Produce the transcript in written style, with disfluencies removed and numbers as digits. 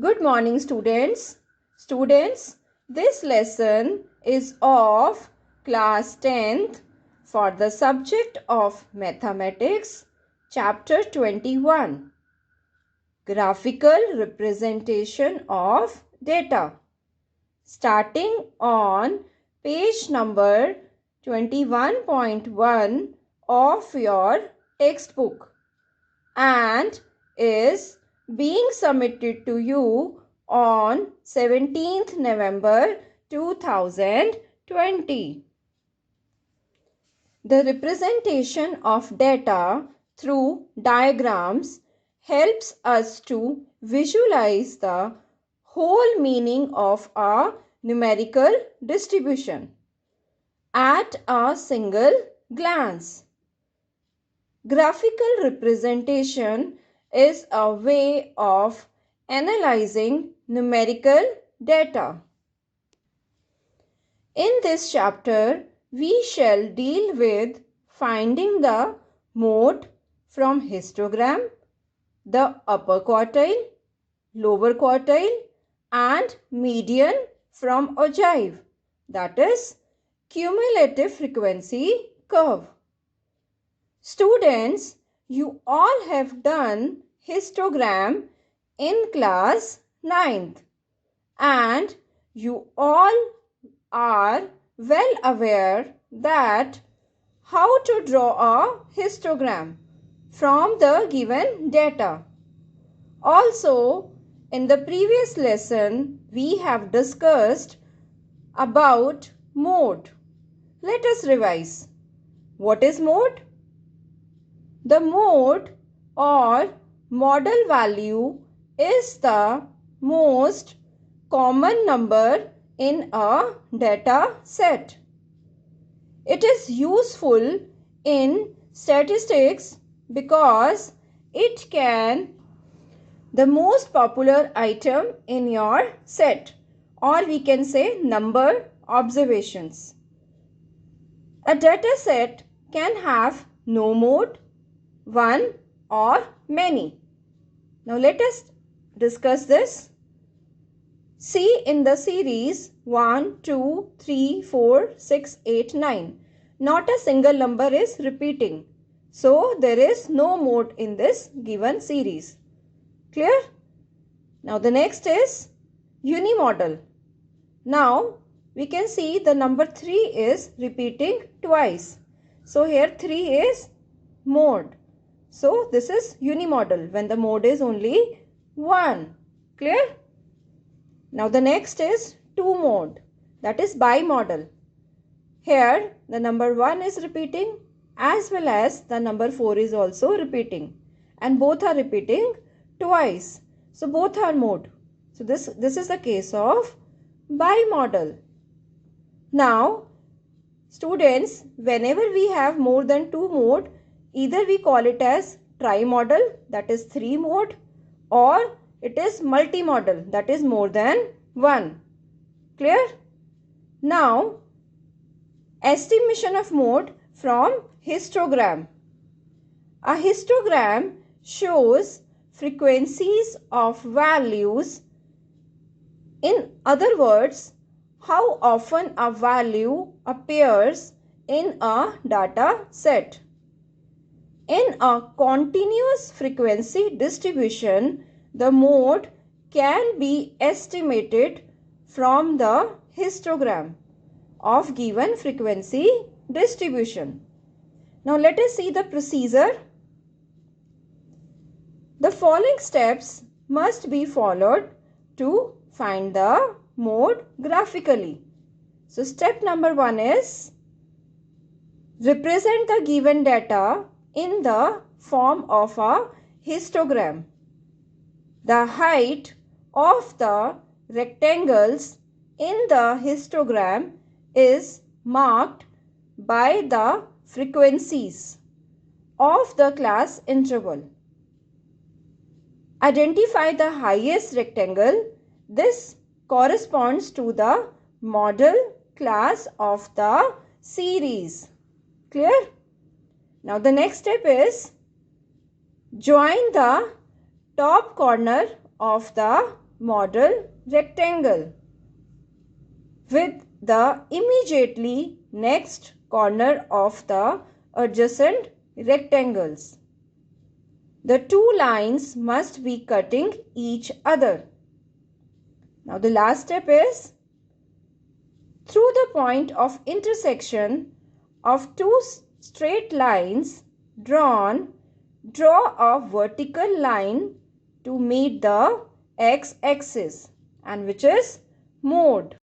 Good morning, students. Students, this lesson is of class 10th for the subject of mathematics, chapter 21, graphical representation of data. Starting on page number 21.1 of your textbook and is being submitted to you on 17th November 2020. The representation of data through diagrams helps us to visualize the whole meaning of a numerical distribution at a single glance. Graphical representation is a way of analyzing numerical data. In this chapter, we shall deal with finding the mode from histogram, the upper quartile, lower quartile, and median from ogive, that is, cumulative frequency curve. Students, you all have done histogram in class 9th and you all are well aware that how to draw a histogram from the given data. Also, in the previous lesson, we have discussed about mode. Let us revise. What is mode? The mode or model value is the most common number in a data set. It is useful in statistics because it can the most popular item in your set, or we can say number observations. A data set can have no mode, one or many. Now let us discuss this. See in the series 1, 2, 3, 4, 6, 8, 9. Not a single number is repeating. So there is no mode in this given series. Clear? Now the next is unimodal. Now we can see the number 3 is repeating twice. So here 3 is mode. So this is unimodal when the mode is only 1. Clear? Now the next is 2 mode, that is bimodal. Here the number 1 is repeating as well as the number 4 is also repeating and both are repeating twice. So both are mode. So this is the case of bimodal. Now students, whenever we have more than 2 mode, either we call it as trimodal, that is 3 mode, or it is multimodal, that is more than 1. Clear? Now, estimation of mode from histogram. A histogram shows frequencies of values. In other words, how often a value appears in a data set. In a continuous frequency distribution, the mode can be estimated from the histogram of given frequency distribution. Now let us see the procedure. The following steps must be followed to find the mode graphically. So step number 1 is represent the given data in the form of a histogram. The height of the rectangles in the histogram is marked by the frequencies of the class interval. Identify the highest rectangle. This corresponds to the model class of the series. Clear? Now the next step is join the top corner of the model rectangle with the immediately next corner of the adjacent rectangles. The two lines must be cutting each other. Now the last step is, through the point of intersection of two straight lines drawn, draw a vertical line to meet the x-axis, and which is mode.